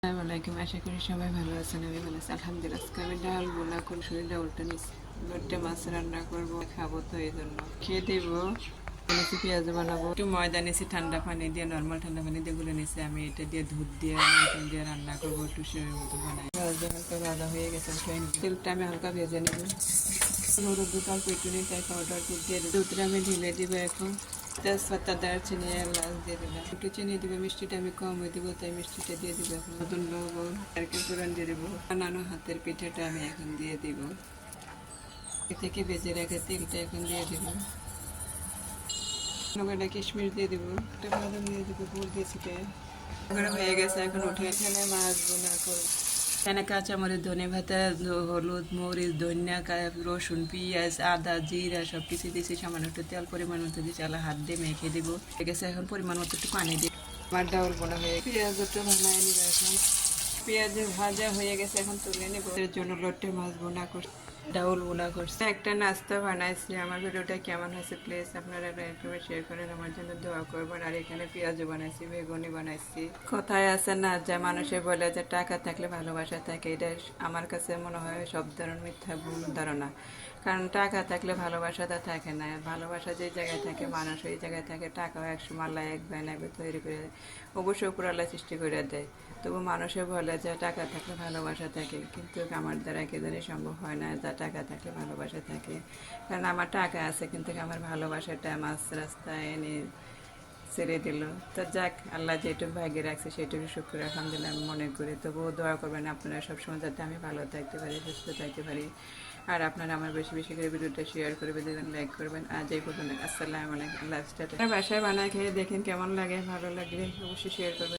আসসালামু আলাইকুম, আশা করি সবাই ভালো আছেন। আমি ভালো আছি আলহামদুলিল্লাহ। আজকে আমি ডাল বোনা কলসুরি ডাউলটা নিচ্ছি, লোটে মাছ রান্না করবো, খাবো, তো এই জন্য খেয়ে দেবো। নিচ্ছি পেঁয়াজ বানাবো, একটু ময়দা নিয়েছি, ঠান্ডা পানি দিয়ে, নর্মাল ঠান্ডা পানি দিয়ে গুলে নিয়েছি। আমি এটা দিয়ে দুধ দিয়ে নারকেল দিয়ে রান্না করবো, একটু সের মতো বানাই। পেঁয়াজ হালকা ভাজা হয়ে গেছে, তেলটা আমি হালকা ভেজে নেব। হলুদ দুধ অল্প একটু নিয়ে তাই পাউডার দুধ দিয়ে দেবো। দুধটা আমি ঢেলে দিব এখন। তেজপাতা, দারচিনি, এলাচ দিয়ে দিলাম, একটু চিনি দিব। মিষ্টিটা আমি কম হয়ে দিব, তাই মিষ্টিটা দিয়ে দিব এখন। নতুন লবণ আর কি ফোড়ন দিয়ে দেবো। বানানো হাতের পিঠাটা আমি এখন দিয়ে দিব। এ থেকে বেজে রাখা তেলটা এখন দিয়ে দিব। নগরটা কিশমিশ দিয়ে দিব, একটা বাদাম দিয়ে দিব, গুড় দিয়ে ছিটে হয়ে গেছে। এখন উঠে এখানে মাছ বোনা করবো। এখানে কাঁচামরিচ, ধনে পাতা, হলুদ, মরিচ, ধনিয়া, রসুন, পেঁয়াজ, আদা, জিরা সব কিছু দিয়েছি। সামান্য একটু তেল পরিমাণ মতো দিয়েছি, আলা হাত দিয়ে মেখে দেবো। ঠিক আছে, এখন পরিমাণ মতো একটু পানি দিই। আমার ডাউল বোনা হয়ে পেঁয়াজ একটু বানায় নিব এখন। পেঁয়াজ ভাজা হয়ে গেছে, এখন তুলে নেব। এর জন্য লোটে মাছ বোনা করছি, ডাউল বোনা করছি। একটা নাস্তা বানাইছি। আমার ভিডিওটা কেমন হয়েছে প্লিজ আপনারা একটু শেয়ার করেন, আমার জন্য দোয়া করবেন। আর এখানে পেঁয়াজও বানাইছি, বেগুনি বানাইছি। কথায় আছে না, যা মানুষে বলে যে টাকা থাকলে ভালোবাসা থাকে, এটা আমার কাছে মনে হয় সব ধরনের মিথ্যা ভুল ধারণা। কারণ টাকা থাকলে ভালোবাসাটা থাকে না। ভালোবাসা যে জায়গায় থাকে, মানুষ ওই জায়গায় থাকে। টাকাও একসময় আল্লাহ এক বানাবে তৈরি করে, অবশ্যই উপর আল্লাহ সৃষ্টি করে দেয়। তবু মানুষে বলে যে টাকা থাকলে ভালোবাসা থাকে, কিন্তু আমার দ্বারা একেবারে সম্ভব হয় না যা টাকা থাকলে ভালোবাসা থাকে। কারণ আমার টাকা আছে, কিন্তু আমার ভালোবাসাটা মাঝ রাস্তায় এনে ছেড়ে দিল। তো যাক, আল্লাহ যেটুকু ভাগ্যে রাখছে সেটুকু শুক্র আলহামদুলিল্লাহ আমি মনে করি। তবুও দোয়া করবেন আপনারা সবসময়, যাতে আমি ভালো থাকতে পারি, সুস্থ থাকতে পারি। আর আপনারা আমার বেশি বেশি করে ভিডিওটা শেয়ার করে দেবেন, লাইক করবেন। আজ এই পর্যন্ত, আসসালামু আলাইকুম। আল্লাহ হাফেজ। বাসায় বানায় খেয়ে দেখেন কেমন লাগে, ভালো লাগলে অবশ্যই শেয়ার করবেন।